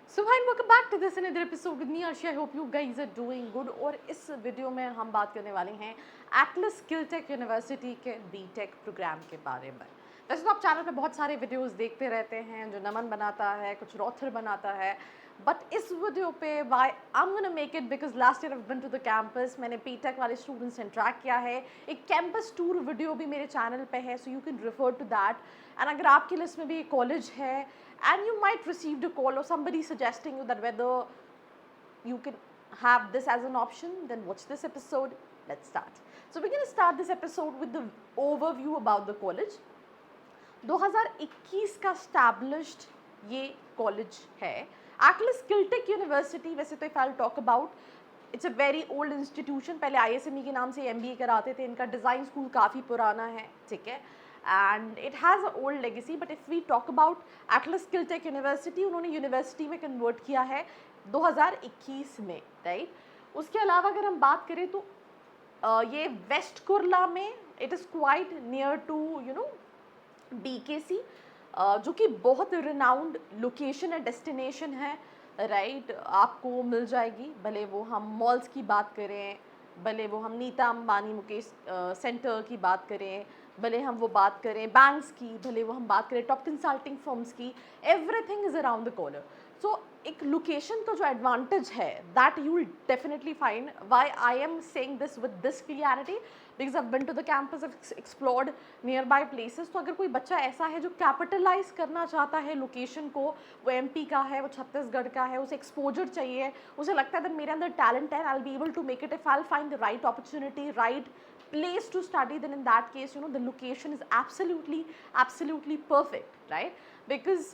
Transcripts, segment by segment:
So hi welcome back to this another episode with me Arshi. I hope you guys are doing good. और इस video में हम बात करने वाले हैं एटलस स्किलटेक यूनिवर्सिटी के बीटेक प्रोग्राम के बारे में। वैसे तो आप चैनल पे बहुत सारे वीडियोस देखते रहते हैं, जो नमन बनाता है, कुछ रॉथर बनाता है, बट इस वीडियो पे why I am gonna make it because last year I been to the campus. मैंने बीटेक वाले स्टूडेंट्स से इंटरेक्ट किया है। एक कैंपस टूर वीडियो भी मेरे चैनल पे है, so you can refer to that. And अगर आपकी लिस्ट में भी एक कॉलेज है and you might receive a call or somebody suggesting you that whether you can have this as an option, then watch this episode. Let's start. So we're going to start this episode with the overview about the college. 2021 का established ये college है Atlas स्किलटेक university. वैसे तो if I talk about it's a very old institution. पहले ISME के नाम से MBA कराते थे। इनका डिज़ाइन स्कूल काफ़ी पुराना है, ठीक है, and it has a old legacy. But if we talk about Atlas स्किलटेक University, उन्होंने यूनिवर्सिटी में कन्वर्ट किया है 2021 में, राइट। उसके अलावा अगर हम बात करें तो ये वेस्ट कुर्ला में, it is quite near to BKC, जो कि बहुत रिनाउंड लोकेशन है, डेस्टिनेशन है, राइट। आपको मिल जाएगी, भले वो हम मॉल्स की बात करें, भले वो हम नीता अंबानी मुकेश सेंटर की बात करें, भले हम वो बात करें बैंक्स की, भले वो हम बात करें टॉप कंसल्टिंग फर्म्स की, everything is around the corner. So एक लोकेशन का जो एडवांटेज है that you will definitely find. Why I am saying this with this clarity, because I been to the campus, explored nearby places. तो अगर कोई बच्चा ऐसा है जो कैपिटलाइज करना चाहता है लोकेशन को, वो MP का है, वो छत्तीसगढ़ का है, उसे एक्सपोजर चाहिए, उसे लगता है कि मेरे अंदर टैलेंट है, I will be able to make it if I will find the right opportunity, right place to study, then in that case the location is absolutely perfect, right? Because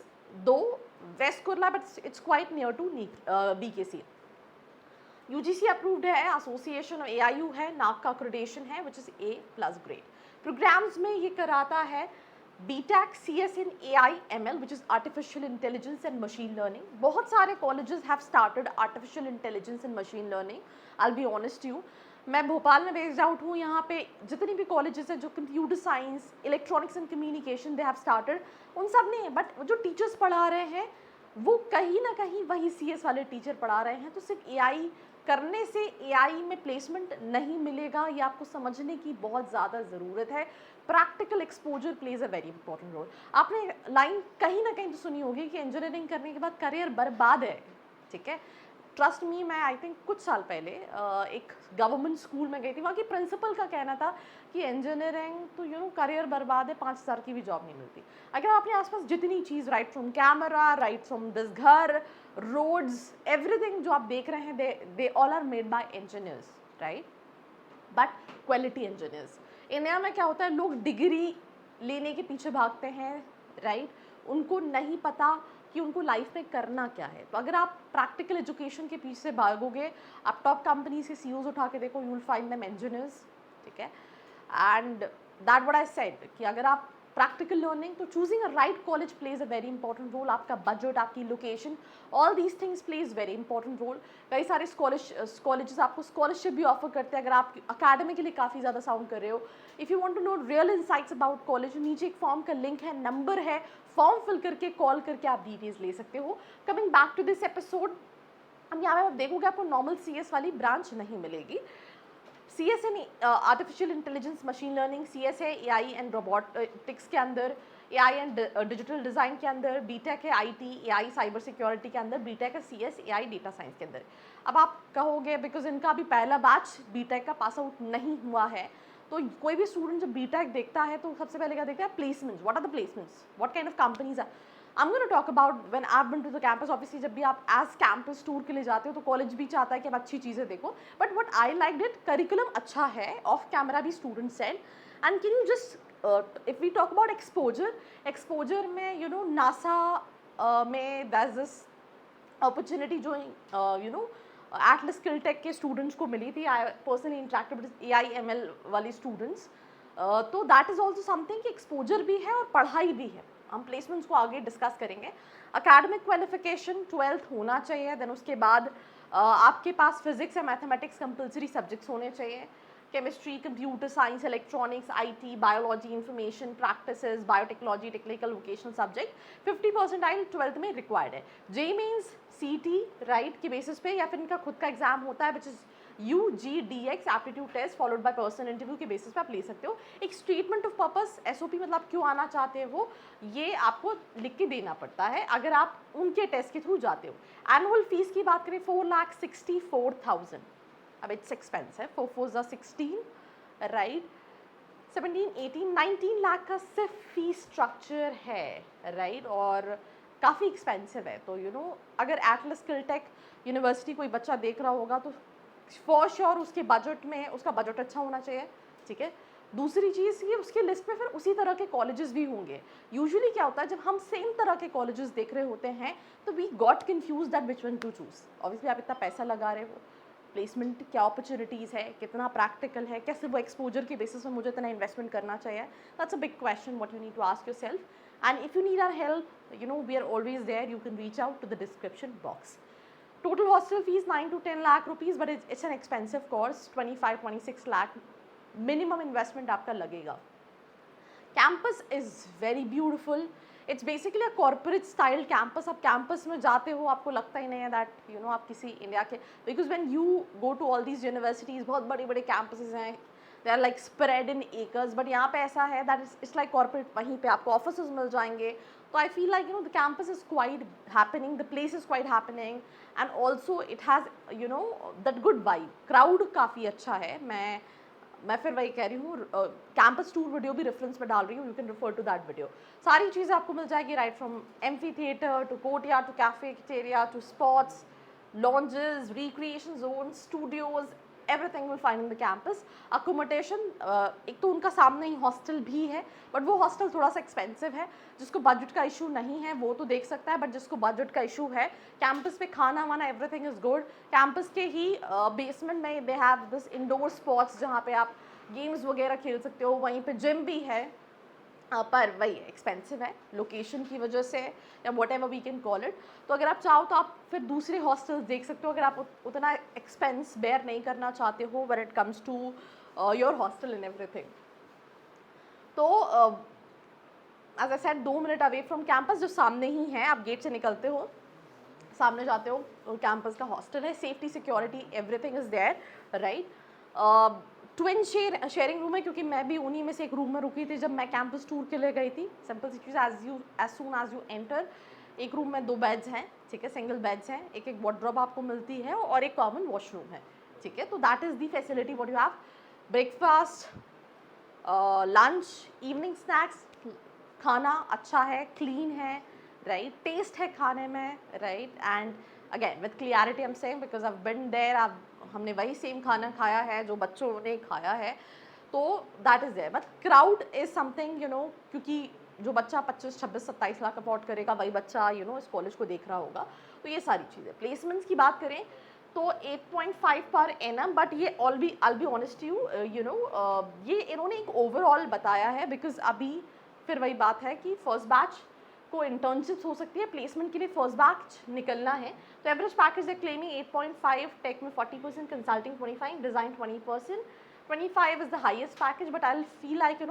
though West Kurla, but it's quite near to BKC. UGC approved है, association AIU है, NAAC का accreditation है which is A+ grade. Programmes में ये कराता है BTech CS in AI ML which is artificial intelligence and machine learning. बहुत सारे colleges have started artificial intelligence and machine learning. I'll be honest you, मैं भोपाल में बेस्ड आउट हूँ। यहाँ पे जितनी भी कॉलेजेस हैं जो computer science, electronics and communication they have started, उन सब ने, बट जो टीचर्स पढ़ा रहे हैं वो कहीं ना कहीं वही CS वाले टीचर पढ़ा रहे हैं। तो सिर्फ AI करने से AI में प्लेसमेंट नहीं मिलेगा, ये आपको समझने की बहुत ज़्यादा ज़रूरत है। Practical exposure plays a very important role. आपने लाइन कहीं ना कहीं तो सुनी होगी कि इंजीनियरिंग करने के बाद करियर बर्बाद है, ठीक है। ट्रस्ट मी, मैं आई थिंक कुछ साल पहले एक गवर्नमेंट स्कूल में गई थी। वहाँ की प्रिंसिपल का कहना था कि इंजीनियरिंग तो करियर बर्बाद है, 5,000 की भी जॉब नहीं मिलती। अगर आपने आसपास जितनी चीज़, right from camera, right from this घर, रोड्स, एवरीथिंग जो आप देख रहे हैं, they all are made by engineers, right, but quality engineers. India में क्या होता है, लोग डिग्री लेने के पीछे भागते हैं, राइट, उनको नहीं पता कि उनको लाइफ में करना क्या है। तो अगर आप प्रैक्टिकल एजुकेशन के पीछे भागोगे, आप टॉप कंपनी से CEOs उठा के देखो, you will find them engineers, ठीक है। And that what I said कि अगर आप प्रैक्टिकल लर्निंग, तो choosing a right college plays a very important role. आपका बजट, आपकी location, all these things plays very important role. कई सारे कॉलेजेस आपको स्कॉलरशिप भी ऑफर करते हैं अगर आप अकेडमिकली काफ़ी ज़्यादा साउंड कर रहे हो। If you want to know real insights about college, नीचे एक फॉर्म का लिंक है, नंबर है, फॉर्म फिल करके कॉल करके आप डिटेल्स ले सकते हो। Coming back to this episode, अब यहाँ पे आप देखोगे आपको नॉर्मल CS वाली ब्रांच नहीं मिलेगी। CS in artificial intelligence machine learning, CS है AI एंड रोबोटिक्स के अंदर, AI एंड डिजिटल डिज़ाइन के अंदर, BTech है IT AI साइबर सिक्योरिटी के अंदर, BTech है CS AI डेटा साइंस के अंदर। अब आप कहोगे बिकॉज इनका अभी पहला बैच BTech का पास आउट नहीं हुआ है, तो कोई भी स्टूडेंट जब BTech देखता है तो सबसे पहले क्या देखता है, placements, what are the placements, what kind of companies are. I am gonna talk about when I have been to the campus. Obviously जब भी आप एज कैंपस टूर के लिए जाते हो तो कॉलेज भी चाहता है कि आप अच्छी चीज़ें देखो, but what I like it, curriculum अच्छा है, ऑफ कैमरा भी student said. And can you just if we talk about exposure में नासा में दैट दिस अपॉर्चुनिटी जो एटलस स्किलटेक के स्टूडेंट्स को मिली थी। I personally interacted with AI ML वाली स्टूडेंट्स। तो दैट इज़ ऑल्सो समथिंग कि एक्सपोजर भी है और पढ़ाई भी है। हम प्लेसमेंट्स को आगे डिस्कस करेंगे। अकेडमिक क्वालिफिकेशन 12th होना चाहिए, देन उसके बाद आपके पास फिजिक्स या मैथमेटिक्स कंपलसरी सब्जेक्ट्स होने चाहिए। chemistry, computer science, electronics, IT, biology, information, practices, biotechnology, technical, vocational subject. 50 percentile 12th में required है. JEE means CT, right, के basis पे या फिर इनका खुद का एग्जाम होता है which is UGDX aptitude test followed by personal interview के बेसिस पे आप ले सकते हो. एक स्टेटमेंट ऑफ पर्पस SOP मतलब आप क्यों आना चाहते हो ये आपको लिख के देना पड़ता है अगर आप उनके टेस्ट के थ्रू जाते हो. एनुअल फीस की बात करें 4,64,000. अब इट्स एक्सपेंसिव. 4 4 16, राइट. 17 18 19 लाख का सिर्फ फीस स्ट्रक्चर है, राइट, और काफ़ी एक्सपेंसिव है. तो अगर एटलस स्किलटेक यूनिवर्सिटी कोई बच्चा देख रहा होगा तो फॉर श्योर उसके बजट में उसका बजट अच्छा होना चाहिए, ठीक है. दूसरी चीज़ ये उसके लिस्ट में फिर उसी तरह के कॉलेजेस भी होंगे. यूजुअली क्या होता है जब हम सेम तरह के कॉलेजेस देख रहे होते हैं तो we got confuse that which one to choose. Obviously आप इतना पैसा लगा रहे हो, प्लेसमेंट क्या अपॉर्चुनिटीज़ है, कितना प्रैक्टिकल है, कैसे वो एक्सपोजर के बेसिस में मुझे इतना इन्वेस्टमेंट करना चाहिए. That's a big question what you need to ask yourself. And if you need our help, we are always there. You can reach out to the description box. Total hostel fees 9 to 10 lakh rupees, but it's an expensive course. 25-26 lakh minimum investment आपका लगेगा. Campus is very beautiful. It's basically a corporate style campus. आप campus में जाते हो आपको लगता ही नहीं है that आप किसी इंडिया के, because when you go to all these universities बहुत बड़े बड़े campuses हैं, they are like spread in acres, but यहाँ पे ऐसा है that it's like corporate. वहीं पे आपको offices मिल जाएंगे. So I feel like the campus is quite happening, the place is quite happening, and also it has that good vibe. Crowd काफ़ी अच्छा है. मैं फिर वही कह रही हूँ, कैंपस टूर वीडियो भी रेफरेंस में डाल रही हूँ. You can refer to that video. सारी चीज़ें आपको मिल जाएगी, right from amphitheatre to courtyard to cafeteria to spots, lounges, recreation zone, studios, everything will find in the campus. Accommodation एक तो उनका सामने ही हॉस्टल भी है, बट वो हॉस्टल थोड़ा सा एक्सपेंसिव है. जिसको बजट का इशू नहीं है वो तो देख सकता है, बट जिसको बजट का इशू है, कैंपस पे खाना वाना एवरीथिंग इज़ गुड. कैंपस के ही बेसमेंट में they have this indoor spots जहाँ पे आप गेम्स वगैरह खेल सकते हो. वहीं पे जिम भी है, पर वही एक्सपेंसिव है लोकेशन की वजह से या whatever we can call it. तो अगर आप चाहो तो आप फिर दूसरे हॉस्टल्स देख सकते हो अगर आप उतना एक्सपेंस बेयर नहीं करना चाहते हो when it comes to your hostel and everything. तो as I said 2 minute away from campus, जो सामने ही है. आप गेट से निकलते हो, सामने जाते हो, कैंपस का हॉस्टल है. Safety security everything is there, right. Twin sharing room है, क्योंकि मैं भी उन्हीं में से एक रूम में रुकी थी जब मैं कैंपस टूर के लिए गई थी. सिंपल सी चीज़, as soon as you enter एक रूम में 2 बेड्स हैं, ठीक है, सिंगल बेड्स हैं. एक वार्डरोब आपको मिलती है और एक कॉमन वॉशरूम है, ठीक है. तो that is the facility what you have. Breakfast, lunch, evening snacks, खाना अच्छा है, क्लीन है, राइट. टेस्ट है खाने में, right. And again with clarity I am saying because I have been there. हमने वही सेम खाना खाया है जो बच्चों ने खाया है. तो that is there. But crowd is something क्योंकि जो बच्चा 25 26 27 लाख अफोर्ड करेगा वही बच्चा इस कॉलेज को देख रहा होगा. तो ये सारी चीज़ें. प्लेसमेंट्स की बात करें तो 8.5 पर एनम, बट ये I'll be honest to you, ये इन्होंने एक ओवरऑल बताया है, बिकॉज अभी फिर वही बात है कि फर्स्ट बैच को इंटर्नशिप्स हो सकती है, प्लेसमेंट के लिए फर्स्ट बैच निकलना है. तो एवरेज पैकेज है क्लेमिंग 8.5, टेक में 40%, consulting 25, design 20%. 25 is the highest package, but I feel like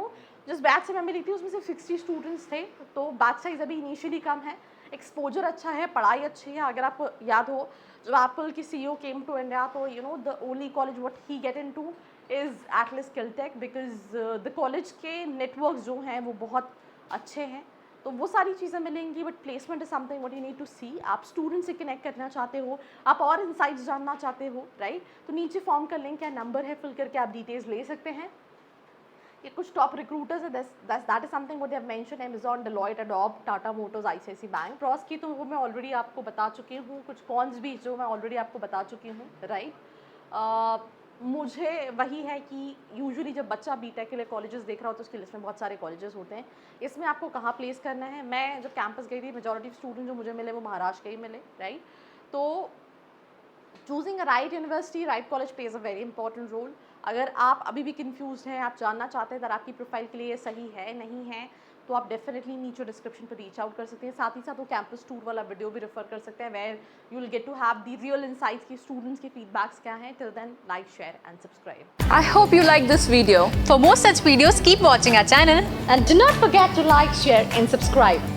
जिस बैच से मैं मिली थी उसमें सिर्फ 60 स्टूडेंट्स थे. तो बैच साइज अभी इनिशियली कम है. एक्सपोजर अच्छा है, पढ़ाई अच्छी है. अगर आपको याद हो जब एप्पल की CEO केम टू इंडिया तो the only college what he get into is Atlas SkillTech, because the college के नेटवर्क जो हैं वो बहुत अच्छे हैं. तो वो सारी चीज़ें मिलेंगी. But placement is something what you need to see. आप स्टूडेंट से कनेक्ट करना चाहते हो, आप और इनसाइट्स जानना चाहते हो, राइट. तो नीचे फॉर्म का लिंक है, नंबर है, फिल करके आप डिटेल्स ले सकते हैं. ये कुछ टॉप रिक्रूटर्स है, that is something what they have mention. Amazon, Deloitte, Adobe, Tata Motors, ICICI bank. Pros की तो वो मैं ऑलरेडी आपको बता चुकी हूँ. कुछ कॉन्स भी जो मैं ऑलरेडी आपको बता चुकी हूँ, राइट. मुझे वही है कि यूजुअली जब बच्चा बीटेक के लिए कॉलेजेस देख रहा हो तो उसकी लिस्ट में बहुत सारे कॉलेजेस होते हैं. इसमें आपको कहाँ प्लेस करना है. मैं जब कैंपस गई थी मेजॉरिटी स्टूडेंट जो मुझे मिले वो महाराष्ट्र के ही मिले, राइट. तो choosing a right university, right college plays a very important role. अगर आप अभी भी कंफ्यूज हैं, आप जानना चाहते हैं अगर आपकी प्रोफाइल के लिए ये सही है नहीं है, तो आप डेफिनेटली नीचे डिस्क्रिप्शन पर रीच आउट कर सकते हैं। साथ ही साथ वो कैंपस टूर वाला वीडियो भी रेफर कर सकते हैं, where you will get to have the real insights की स्टूडेंट्स के फीडबैक्स क्या हैं। Till then, like, share and subscribe. I hope you like this video. For more such videos, keep watching our channel. And do not forget to like, share and subscribe.